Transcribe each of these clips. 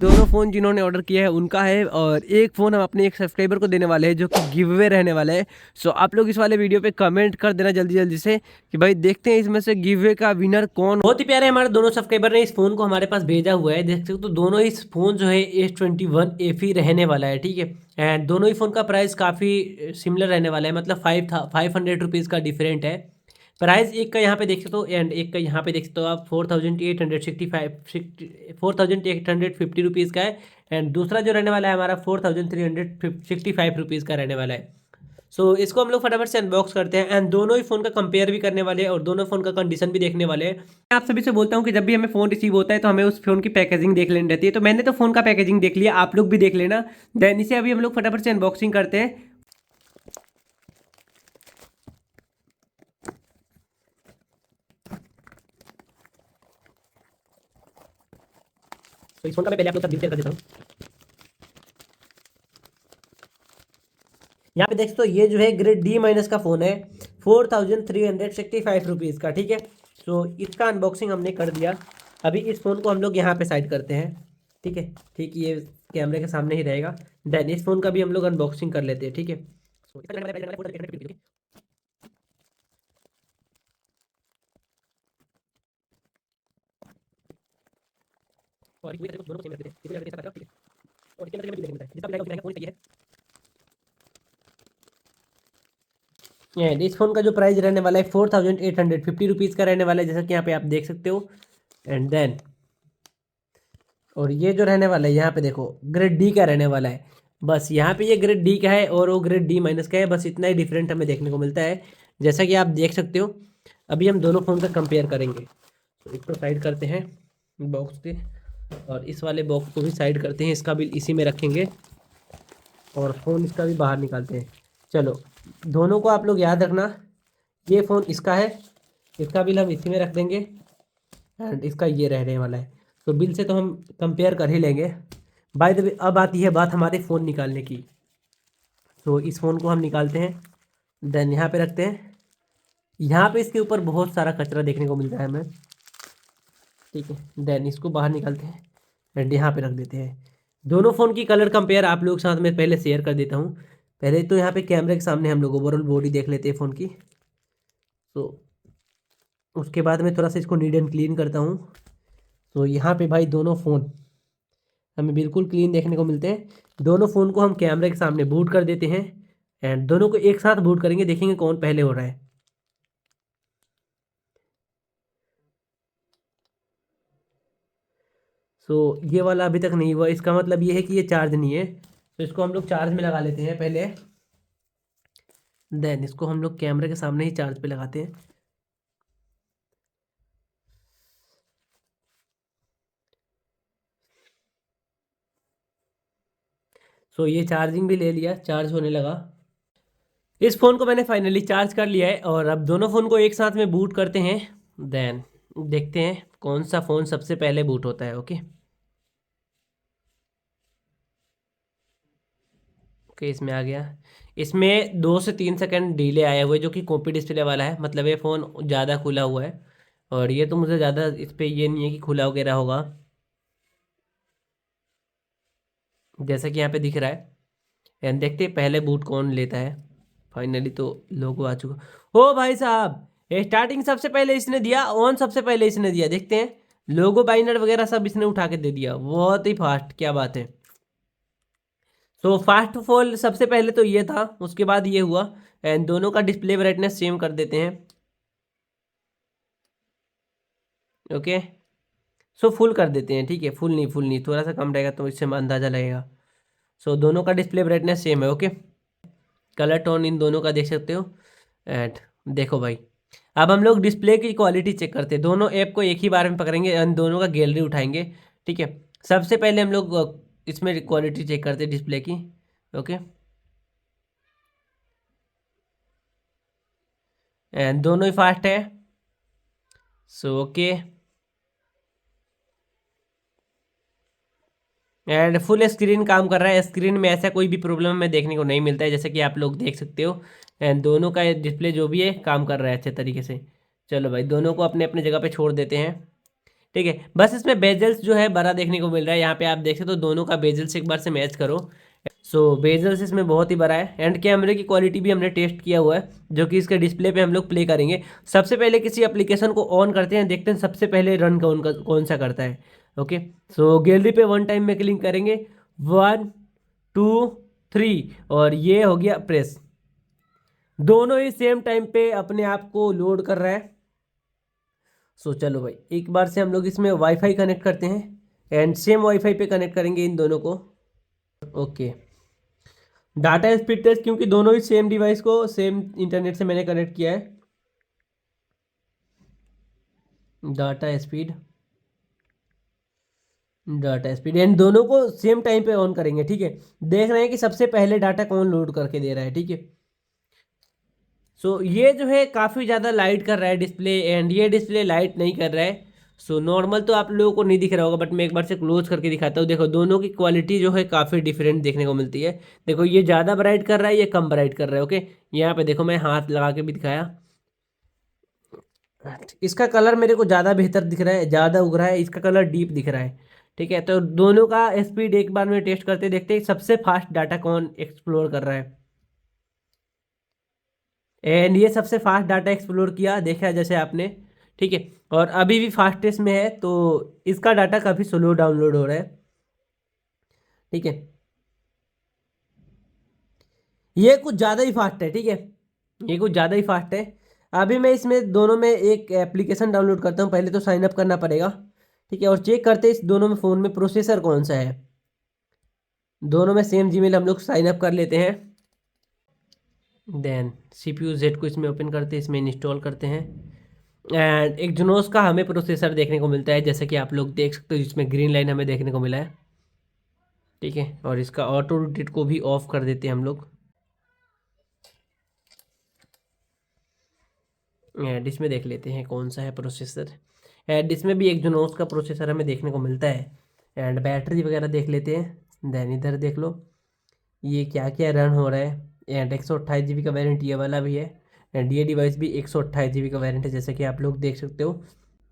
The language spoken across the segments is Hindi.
दोनों फ़ोन जिन्होंने ऑर्डर किया है उनका है, और एक फ़ोन हम अपने एक सब्सक्राइबर को देने वाले हैं जो कि गिव अवे रहने वाला है। सो आप लोग इस वाले वीडियो पे कमेंट कर देना जल्दी जल्दी से कि भाई देखते हैं इसमें से गिव अवे का विनर कौन। बहुत ही प्यारे हमारे दोनों सब्सक्राइबर ने इस फ़ोन को हमारे पास भेजा हुआ है, देख सकते हो। तो दोनों ही फ़ोन जो है S21 FE रहने वाला है, ठीक है। एंड दोनों ही फ़ोन का प्राइस काफ़ी सिमिलर रहने वाला है, मतलब 500 रुपीज़ का डिफरेंट है प्राइस। एक का यहाँ पे देख सकते हो एंड एक का यहाँ पे देख सकते हो आप 4,850 रुपीज़ का है। एंड दूसरा जो रहने वाला है हमारा 4,365 रुपीज़ का रहने वाला है। सो इसको हम लोग फटाफट से अनबॉक्स करते हैं एंड दोनों ही फ़ोन का कंपेयर भी करने वाले हैं और दोनों फ़ोन का कंडीशन भी देखने वाले हैं। मैं आप सभी से बोलता हूँ कि जब भी हमें फ़ोन रिसीव होता है तो हमें उस फ़ोन की पैकेजिंग देख लेनी रहती है। तो मैंने तो फ़ोन का पैकेजिंग देख लिया, आप लोग भी देख लेना। देन इसे अभी हम लोग फटाफट से अनबॉक्सिंग करते हैं। तो इस फ़ोन का मैं पहले आप लोग सब डिटेल कर देता हूँ। यहाँ पे देख सकते हो ये जो है ग्रेड डी माइनस का फ़ोन है, 4,365 रुपीज़ का, ठीक है। सो इसका अनबॉक्सिंग हमने कर दिया। अभी इस फ़ोन को हम लोग यहाँ पे साइड करते हैं, ठीक है। ठीक, ये कैमरे के सामने ही रहेगा। देन इस फ़ोन का भी हम लोग अनबॉक्सिंग कर लेते हैं, ठीक है। सो और दोनों को सेम रख देते हैं, इसमें लग देते हैं, ठीक है। और इसके अंदर भी देखने मिलता है, जिसका भी रहेगा फ़ोन सही है। एंड इस फ़ोन का जो प्राइस रहने वाला है 4,850 का रहने वाला है, जैसा कि यहाँ पे आप देख सकते हो। एंड देन और ये जो रहने वाला है यहाँ पे देखो ग्रेड डी का रहने वाला है। बस यहाँ पे ये ग्रेड डी का है और वो ग्रेड डी माइनस का है, बस इतना ही डिफरेंट हमें देखने को मिलता है, जैसा कि आप देख सकते हो। अभी हम दोनों फ़ोन का कंपेयर करेंगे। तो इसको साइड करते हैं बॉक्स के, और इस वाले बॉक्स को भी साइड करते हैं, इसका बिल इसी में रखेंगे और फ़ोन इसका भी बाहर निकालते हैं। चलो, दोनों को आप लोग याद रखना, ये फ़ोन इसका है, इसका बिल हम इसी में रख देंगे एंड इसका ये रहने वाला है। तो बिल से तो हम कंपेयर कर ही लेंगे। बाय द वे अब आती है बात हमारे फ़ोन निकालने की। तो इस फ़ोन को हम निकालते हैं, देन यहाँ पे रखते हैं। यहाँ पे इसके ऊपर बहुत सारा कचरा देखने को मिलता है हमें, ठीक है। देन इसको बाहर निकालते हैं एंड यहाँ पे रख देते हैं। दोनों फ़ोन की कलर कंपेयर आप लोग के साथ में पहले शेयर कर देता हूँ। पहले तो यहाँ पे कैमरे के सामने हम लोग ओवरऑल बॉडी देख लेते हैं फ़ोन की। तो उसके बाद में थोड़ा सा इसको नीट एंड क्लीन करता हूँ। तो यहाँ पे भाई दोनों फ़ोन हमें बिल्कुल क्लीन देखने को मिलते हैं। दोनों फ़ोन को हम कैमरे के सामने बूट कर देते हैं एंड दोनों को एक साथ बूट करेंगे, देखेंगे कौन पहले हो रहा है। सो ये वाला अभी तक नहीं हुआ, इसका मतलब ये है कि ये चार्ज नहीं है। तो इसको हम लोग चार्ज में लगा लेते हैं पहले, देन इसको हम लोग कैमरे के सामने ही चार्ज पे लगाते हैं। सो ये चार्जिंग भी ले लिया, चार्ज होने लगा। इस फ़ोन को मैंने फाइनली चार्ज कर लिया है और अब दोनों फ़ोन को एक साथ में बूट करते हैं। देन देखते हैं कौन सा फ़ोन सबसे पहले बूट होता है। ओके ओके, इसमें आ गया। इसमें 2 से 3 सेकंड डिले आया हुआ है, जो कि कॉपी डिस्प्ले वाला है, मतलब ये फ़ोन ज़्यादा खुला हुआ है। और ये तो मुझे ज़्यादा इस पर ये नहीं है कि खुला वगैरह होगा, जैसा कि यहाँ पे दिख रहा है। एंड देखते हैं पहले बूट कौन लेता है। फाइनली तो लोगो आ चुका। ओ भाई साहब, स्टार्टिंग सबसे पहले इसने दिया, ऑन सबसे पहले इसने दिया, देखते हैं। लोगो बाइनर वगैरह सब इसने उठा के दे दिया, बहुत ही फास्ट, क्या बात है। सो फास्ट ऑफ ऑल सबसे पहले तो ये था, उसके बाद ये हुआ। एंड दोनों का डिस्प्ले ब्राइटनेस सेम कर देते हैं। ओके, सो फुल कर देते हैं, ठीक है। फुल नहीं, थोड़ा सा कम रहेगा तो इससे अंदाज़ा लगेगा। सो दोनों का डिस्प्ले ब्राइटनेस सेम है। ओके, कलर टोन इन दोनों का देख सकते हो। एंड देखो भाई, अब हम लोग डिस्प्ले की क्वालिटी चेक करते हैं। दोनों ऐप को एक ही बार में पकड़ेंगे एंड दोनों का गैलरी उठाएंगे, ठीक है। सबसे पहले हम लोग इसमें क्वालिटी चेक करते हैं डिस्प्ले की। ओके, एंड दोनों ही फास्ट है। So okay, and full screen काम कर रहा है। स्क्रीन में ऐसा कोई भी प्रॉब्लम हमें देखने को नहीं मिलता है, जैसे कि आप लोग देख सकते हो। एंड दोनों का डिस्प्ले जो भी है काम कर रहा है अच्छे तरीके से। चलो भाई, दोनों को अपने अपने जगह पे छोड़ देते हैं। ठीक है। बस इसमें बेजल्स जो है बड़ा देखने को मिल रहा है, यहाँ पे आप देख सकते हो दोनों का बेजल्स एक बार से मैच करो। सो बेजल्स इसमें बहुत ही बड़ा है एंड कैमरे की क्वालिटी भी हमने टेस्ट किया हुआ है, जो कि इसके डिस्प्ले पे हम लोग प्ले करेंगे। सबसे पहले किसी एप्लीकेशन को ऑन करते हैं, देखते हैं सबसे पहले रन कौन सा करता है। ओके, सो गैलरी पे वन टाइम में क्लिक करेंगे, 1 2 3 और ये हो गया प्रेस। दोनों ही सेम टाइम पे अपने आप को लोड कर रहा है। सो चलो भाई, एक बार से हम लोग इसमें वाईफाई कनेक्ट करते हैं एंड सेम वाईफाई पे कनेक्ट करेंगे इन दोनों को। ओके, डाटा स्पीड टेस्ट, क्योंकि दोनों ही सेम डिवाइस को सेम इंटरनेट से मैंने कनेक्ट किया है। Data speed, data speed and दोनों को सेम टाइम पे ऑन करेंगे। ठीक है, देख रहे हैं कि सबसे पहले डाटा कौन लोड करके दे रहा है। ठीक है, सो ये जो है काफ़ी ज़्यादा लाइट कर रहा है डिस्प्ले एंड ये डिस्प्ले लाइट नहीं कर रहा है। सो नॉर्मल तो आप लोगों को नहीं दिख रहा होगा, बट मैं एक बार से क्लोज करके दिखाता हूँ। देखो दोनों की क्वालिटी जो है काफ़ी डिफरेंट देखने को मिलती है। देखो ये ज़्यादा ब्राइट कर रहा है, ये कम ब्राइट कर रहा है। ओके, यहाँ पे देखो मैं हाथ लगा के भी दिखाया, इसका कलर मेरे को ज़्यादा बेहतर दिख रहा है, ज़्यादा उग रहा है, इसका कलर डीप दिख रहा है। ठीक है, तो दोनों का स्पीड एक बार में टेस्ट करते देखते हैं सबसे फास्ट डाटा कौन एक्सप्लोर कर रहा है। एंड ये सबसे फास्ट डाटा एक्सप्लोर किया, देखा जैसे आपने। ठीक है, और अभी भी फास्टेस्ट में है, तो इसका डाटा काफ़ी स्लो डाउनलोड हो रहा है। ठीक है, ये कुछ ज़्यादा ही फास्ट है। ठीक है, ये कुछ ज़्यादा ही फास्ट है। अभी मैं इसमें दोनों में एक एप्लीकेशन डाउनलोड करता हूँ, पहले तो साइन अप करना पड़ेगा। ठीक है, और चेक करते हैं इस दोनों में फ़ोन में प्रोसेसर कौन सा है। दोनों में सेम जीमेल हम लोग साइन अप कर लेते हैं। देन CPU Z को इसमें ओपन करते हैं, इसमें इंस्टॉल करते हैं एंड एक जुनोस का हमें प्रोसेसर देखने को मिलता है, जैसे कि आप लोग देख सकते हो जिसमें ग्रीन लाइन हमें देखने को मिला है। ठीक है, और इसका ऑटो रोटेट को भी ऑफ कर देते हैं हम लोग एंड इसमें देख लेते हैं कौन सा है प्रोसेसर। एंड इसमें भी एक जुनोस का प्रोसेसर हमें देखने को मिलता है एंड बैटरी वगैरह देख लेते हैं। देन इधर देख लो ये क्या क्या रन हो रहा है एंड 128 GB का वेरिएंट ये वाला भी है एंड ये डिवाइस भी 128 GB का वेरिएंट है, जैसे कि आप लोग देख सकते हो।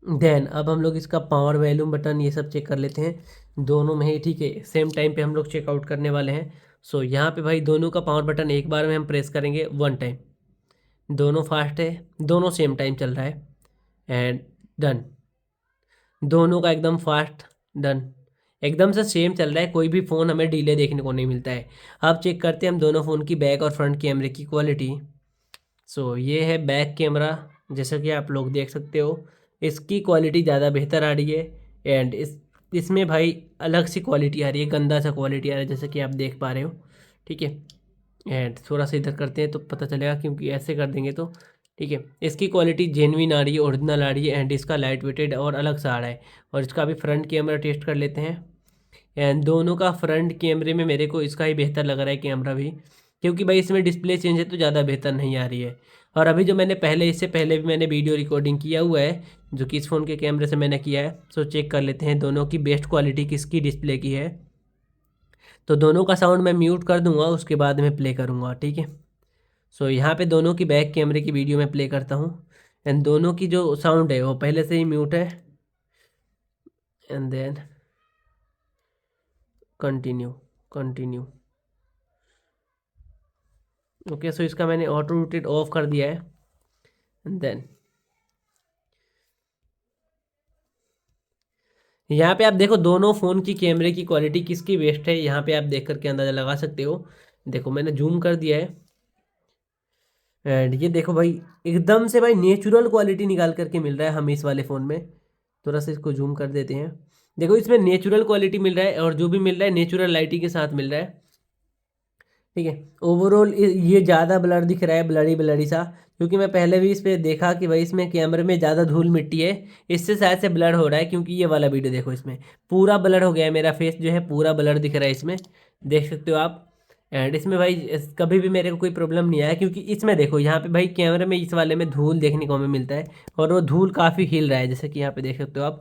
देन अब हम लोग इसका पावर वॉल्यूम बटन ये सब चेक कर लेते हैं दोनों में ही। ठीक है, सेम टाइम पे हम लोग चेकआउट करने वाले हैं। सो यहाँ पे भाई दोनों का पावर बटन एक बार में हम प्रेस करेंगे वन टाइम। दोनों फास्ट है, दोनों सेम टाइम चल रहा है एंड डन। दोनों का एकदम फास्ट, डन, एकदम से सेम चल रहा है, कोई भी फ़ोन हमें डिले देखने को नहीं मिलता है। अब चेक करते हैं हम दोनों फ़ोन की बैक और फ्रंट कैमरे की क्वालिटी। सो ये है बैक कैमरा, जैसा कि आप लोग देख सकते हो इसकी क्वालिटी ज़्यादा बेहतर आ रही है एंड इसमें भाई अलग सी क्वालिटी आ रही है, गंदा सा क्वालिटी आ रहा है, जैसा कि आप देख पा रहे हो। ठीक है, एंड थोड़ा सा इधर करते हैं तो पता चलेगा, क्योंकि ऐसे कर देंगे तो। ठीक है, इसकी क्वालिटी जेन्युइन आ रही है, ओरिजिनल आ रही है एंड इसका लाइट वेटेड और अलग सा आ रहा है। और इसका भी फ्रंट कैमरा टेस्ट कर लेते हैं एंड दोनों का फ्रंट कैमरे में मेरे को इसका ही बेहतर लग रहा है कैमरा भी, क्योंकि भाई इसमें डिस्प्ले चेंज है तो ज़्यादा बेहतर नहीं आ रही है। और अभी जो मैंने पहले, इससे पहले भी मैंने वीडियो रिकॉर्डिंग किया हुआ है जो कि इस फ़ोन के कैमरे से मैंने किया है। सो चेक कर लेते हैं दोनों की बेस्ट क्वालिटी किसकी डिस्प्ले की है। तो दोनों का साउंड मैं म्यूट कर दूंगा, उसके बाद में प्ले करूँगा। ठीक है, सो यहाँ पे दोनों की बैक कैमरे की वीडियो मैं प्ले करता हूँ एंड दोनों की जो साउंड है वो पहले से ही म्यूट है and then continue continue. Okay, so इसका मैंने ऑटो रोटेट ऑफ कर दिया है एंड देन यहाँ पे आप देखो दोनों फ़ोन की कैमरे की क्वालिटी किसकी बेस्ट है, यहाँ पे आप देख करके अंदाज़ा लगा सकते हो। देखो मैंने जूम कर दिया है एंड ये देखो भाई एकदम से भाई नेचुरल क्वालिटी निकाल करके मिल रहा है हमें इस वाले फ़ोन में। थोड़ा सा इसको जूम कर देते हैं, देखो इसमें नेचुरल क्वालिटी मिल रहा है और जो भी मिल रहा है नेचुरल लाइटिंग के साथ मिल रहा है। ठीक है, ओवरऑल ये ज़्यादा ब्लर दिख रहा है, ब्लरी ब्लरी सा, क्योंकि मैं पहले भी इस पर देखा कि भाई इसमें कैमरे में ज़्यादा धूल मिट्टी है, इससे शायद से ब्लर हो रहा है। क्योंकि ये वाला वीडियो देखो इसमें पूरा ब्लर हो गया है, मेरा फेस जो है पूरा ब्लर दिख रहा है इसमें, देख सकते हो आप। एंड इसमें भाई कभी भी मेरे को कोई प्रॉब्लम नहीं आया, क्योंकि इसमें देखो यहाँ पे भाई कैमरे में इस वाले में धूल देखने को हमें मिलता है और वो धूल काफ़ी हिल रहा है, जैसे कि यहाँ पे देख सकते हो आप।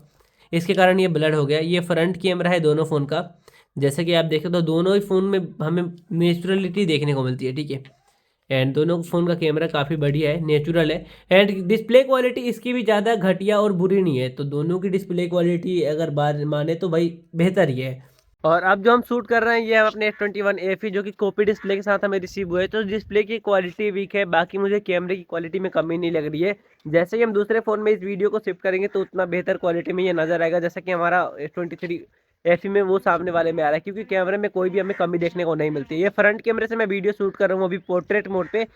इसके कारण ये ब्लर हो गया। ये फ्रंट कैमरा है दोनों फ़ोन का, जैसे कि आप देखें तो दोनों ही फ़ोन में हमें नेचुरलिटी देखने को मिलती है। ठीक है, एंड दोनों फ़ोन का कैमरा काफ़ी बढ़िया है, नेचुरल है। एंड डिस्प्ले क्वालिटी इसकी भी ज़्यादा घटिया और बुरी नहीं है, तो दोनों की डिस्प्ले क्वालिटी अगर बात माने तो भाई बेहतर ही है। और अब जो हम शूट कर रहे हैं ये हम अपने S21 FE जो कि कॉपी डिस्प्ले के साथ हमें रिसीव हुए, तो डिस्प्ले की क्वालिटी वीक है, बाकी मुझे कैमरे की क्वालिटी में कमी नहीं लग रही है। जैसे ही हम दूसरे फ़ोन में इस वीडियो को शिफ्ट करेंगे तो उतना बेहतर क्वालिटी में ये नज़र आएगा, जैसा कि हमारा S23 FE में वो सामने वाले में आ रहा है, क्योंकि कैमरे में कोई भी हमें कमी देखने को नहीं मिलती। ये फ्रंट कैमरे से मैं वीडियो शूट कर रहा हूँ अभी पोर्ट्रेट मोड पे।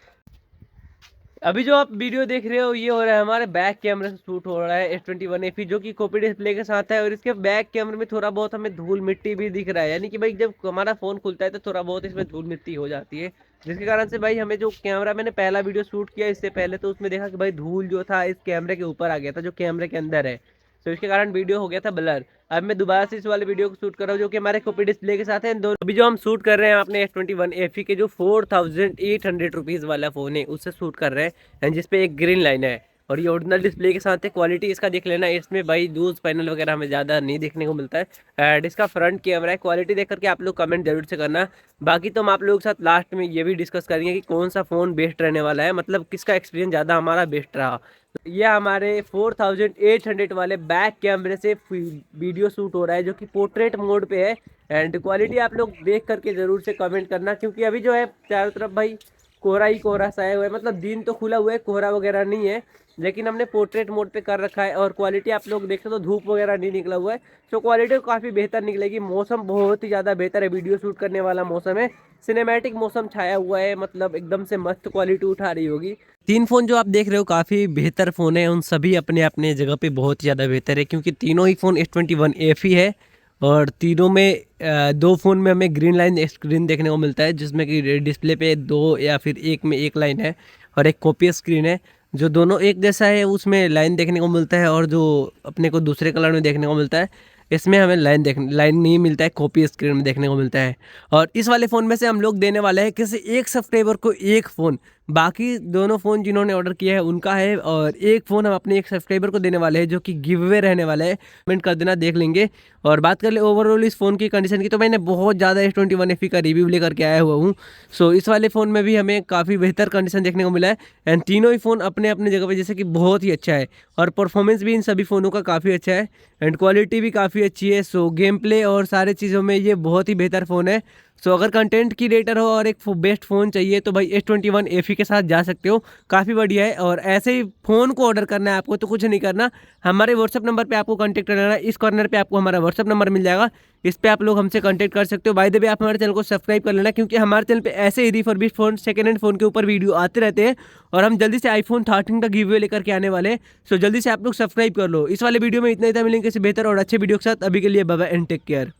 अभी जो आप वीडियो देख रहे हो ये हो रहा है हमारे बैक कैमरे से शूट हो रहा है S21 FE जो कि कॉपी डिस्प्ले के साथ है, और इसके बैक कैमरे में थोड़ा बहुत हमें धूल मिट्टी भी दिख रहा है, यानी कि भाई जब हमारा फ़ोन खुलता है तो थोड़ा बहुत इसमें धूल मिट्टी हो जाती है, जिसके कारण से भाई हमें जो कैमरा मैंने पहला वीडियो शूट किया इससे पहले तो उसमें देखा कि भाई धूल जो था इस कैमरे के ऊपर आ गया था जो कैमरे के अंदर है, तो इसके कारण वीडियो हो गया था ब्लर। अब मैं दोबारा से इस वाले वीडियो को शूट कर रहा हूँ जो कि हमारे कॉपी डिस्प्ले के साथ है। दोनों अभी जो हम शूट कर रहे हैं अपने S21 FE के जो 4800 रुपीज़ वाला फ़ोन है उससे शूट कर रहे हैं, एंड जिसपे एक ग्रीन लाइन है, और ये ओरिजिनल डिस्प्ले के साथ है। क्वालिटी इसका देख लेना, इसमें भाई लूज पैनल वगैरह हमें ज़्यादा नहीं देखने को मिलता है। एंड इसका फ्रंट कैमरा है, क्वालिटी देख करके आप लोग कमेंट जरूर से करना। बाकी तो हम आप लोगों के साथ लास्ट में ये भी डिस्कस करेंगे कि कौन सा फ़ोन बेस्ट रहने वाला है, मतलब किसका एक्सपीरियंस ज़्यादा हमारा बेस्ट रहा। ये हमारे 4800 वाले बैक कैमरे से वीडियो शूट हो रहा है जो कि पोर्ट्रेट मोड पे है। एंड क्वालिटी आप लोग देख करके ज़रूर से कमेंट करना, क्योंकि अभी जो है चारों तरफ भाई कोहरा ही कोहरा सा हुआ है, मतलब दिन तो खुला हुआ है, कोहरा वगैरह नहीं है, लेकिन हमने पोर्ट्रेट मोड पे कर रखा है। और क्वालिटी आप लोग देखें तो धूप वगैरह नहीं निकला हुआ है, तो क्वालिटी काफ़ी बेहतर निकलेगी। मौसम बहुत ही ज़्यादा बेहतर है, वीडियो शूट करने वाला मौसम है, सिनेमैटिक मौसम छाया हुआ है, मतलब एकदम से मस्त क्वालिटी उठा रही होगी। तीन फ़ोन जो आप देख रहे हो काफ़ी बेहतर फ़ोन है, उन सभी अपने अपने जगह पे बहुत ज़्यादा बेहतर है, क्योंकि तीनों ही फ़ोन S21 FE है, और तीनों में दो फ़ोन में हमें ग्रीन लाइन स्क्रीन देखने को मिलता है, जिसमें कि डिस्प्ले पे दो या फिर एक में एक लाइन है, और एक कॉपी स्क्रीन है जो दोनों एक जैसा है, उसमें लाइन देखने को मिलता है, और जो अपने को दूसरे कलर में देखने को मिलता है इसमें हमें लाइन नहीं मिलता है, कॉपी स्क्रीन में देखने को मिलता है। और इस वाले फ़ोन में से हम लोग देने वाले हैं किसी एक सब्सक्राइबर को एक फ़ोन, बाकी दोनों फ़ोन जिन्होंने ऑर्डर किया है उनका है, और एक फ़ोन हम अपने एक सब्सक्राइबर को देने वाले हैं जो कि गिव अवे रहने वाला है। कमेंट कर देना, देख लेंगे। और बात कर ले ओवरऑल इस फ़ोन की कंडीशन की, तो मैंने बहुत ज़्यादा S21 FE का रिव्यू लेकर के आया हुआ हूँ। सो इस वाले फ़ोन में भी हमें काफ़ी बेहतर कंडीशन देखने को मिला है, एंड तीनों ही फ़ोन अपने अपने जगह पर जैसे कि बहुत ही अच्छा है, और परफॉर्मेंस भी इन सभी फ़ोनों का काफ़ी अच्छा है, एंड क्वालिटी भी काफ़ी अच्छी है। सो गेम प्ले और सारी चीज़ों में ये बहुत ही बेहतर फ़ोन है। सो अगर कंटेंट क्रिएटर हो और एक बेस्ट फ़ोन चाहिए तो भाई S21 FE के साथ जा सकते हो, काफ़ी बढ़िया है। और ऐसे ही फ़ोन को ऑर्डर करना है आपको तो कुछ नहीं करना, हमारे व्हाट्सअप नंबर पे आपको कांटेक्ट करना है। इस कॉर्नर पे आपको हमारा व्हाट्सअप नंबर मिल जाएगा, इस पे आप लोग हमसे कांटेक्ट कर सकते हो। बाय द वे आप हमारे चैनल को सब्सक्राइब कर लेना, क्योंकि हमारे चैनल पे ऐसे ही refurbished phone, second hand phone के ऊपर वीडियो आते रहते हैं, और हम जल्दी से iPhone 13 का गिव अवे लेकर के आने वाले हैं। सो जल्दी से आप लोग सब्सक्राइब कर लो। इस वाले वीडियो में इतना ही था, मिलेंगे किसी बेहतर और अच्छे वीडियो के साथ। अभी के लिए bye bye and take care.